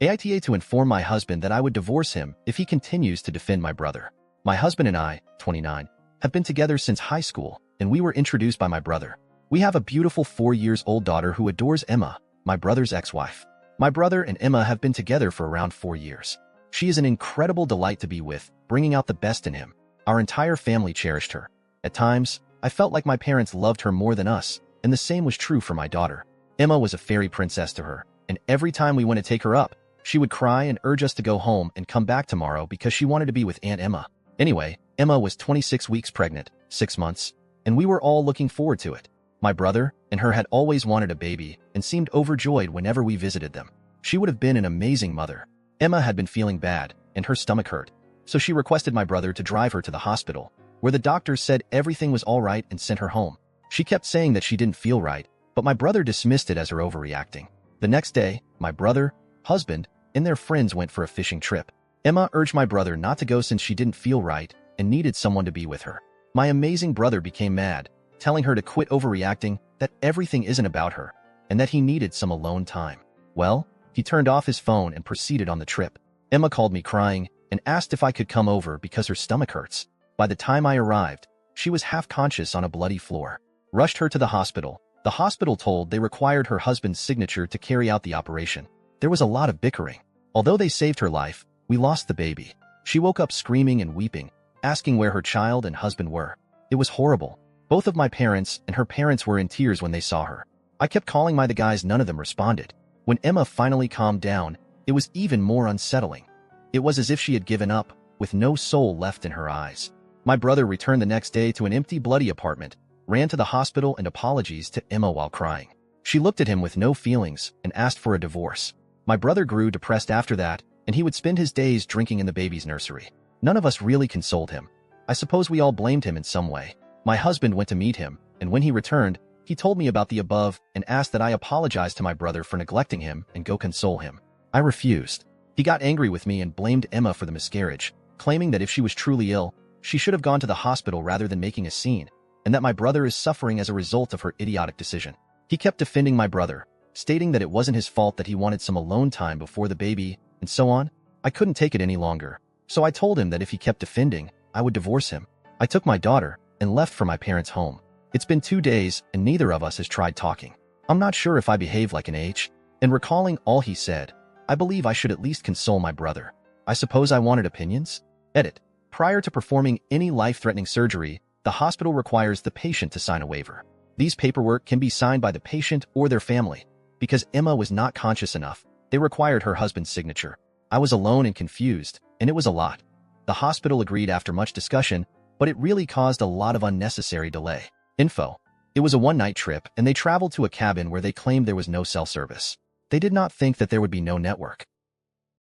AITA to inform my husband that I would divorce him if he continues to defend my brother. My husband and I, 29, have been together since high school, and we were introduced by my brother. We have a beautiful 4-year-old daughter who adores Emma, my brother's ex-wife. My brother and Emma have been together for around 4 years. She is an incredible delight to be with, bringing out the best in him. Our entire family cherished her. At times, I felt like my parents loved her more than us, and the same was true for my daughter. Emma was a fairy princess to her, and every time we went to take her up, she would cry and urge us to go home and come back tomorrow because she wanted to be with Aunt Emma. Anyway, Emma was 26 weeks pregnant, 6 months, and we were all looking forward to it. My brother and her had always wanted a baby and seemed overjoyed whenever we visited them. She would have been an amazing mother. Emma had been feeling bad, and her stomach hurt, so she requested my brother to drive her to the hospital, where the doctors said everything was all right and sent her home. She kept saying that she didn't feel right, but my brother dismissed it as her overreacting. The next day, my brother, husband, and their friends went for a fishing trip. Emma urged my brother not to go since she didn't feel right and needed someone to be with her. My amazing brother became mad, telling her to quit overreacting, that everything isn't about her, and that he needed some alone time. Well, he turned off his phone and proceeded on the trip. Emma called me crying and asked if I could come over because her stomach hurts. By the time I arrived, she was half conscious on a bloody floor. Rushed her to the hospital. The hospital told they required her husband's signature to carry out the operation. There was a lot of bickering. Although they saved her life, we lost the baby. She woke up screaming and weeping, asking where her child and husband were. It was horrible. Both of my parents and her parents were in tears when they saw her. I kept calling the guys, none of them responded. When Emma finally calmed down, it was even more unsettling. It was as if she had given up, with no soul left in her eyes. My brother returned the next day to an empty, bloody apartment, ran to the hospital and apologized to Emma while crying. She looked at him with no feelings and asked for a divorce. My brother grew depressed after that, and he would spend his days drinking in the baby's nursery. None of us really consoled him. I suppose we all blamed him in some way. My husband went to meet him, and when he returned, he told me about the above and asked that I apologize to my brother for neglecting him and go console him. I refused. He got angry with me and blamed Emma for the miscarriage, claiming that if she was truly ill, she should have gone to the hospital rather than making a scene, and that my brother is suffering as a result of her idiotic decision. He kept defending my brother, stating that it wasn't his fault that he wanted some alone time before the baby, and so on. I couldn't take it any longer, so I told him that if he kept defending, I would divorce him. I took my daughter and left for my parents' home. It's been 2 days, and neither of us has tried talking. I'm not sure if I behaved like an H. And recalling all he said, I believe I should at least console my brother. I suppose I wanted opinions? Edit. Prior to performing any life-threatening surgery, the hospital requires the patient to sign a waiver. These paperwork can be signed by the patient or their family. Because Emma was not conscious enough, they required her husband's signature. I was alone and confused, and it was a lot. The hospital agreed after much discussion, but it really caused a lot of unnecessary delay. Info. It was a one-night trip, and they traveled to a cabin where they claimed there was no cell service. They did not think that there would be no network.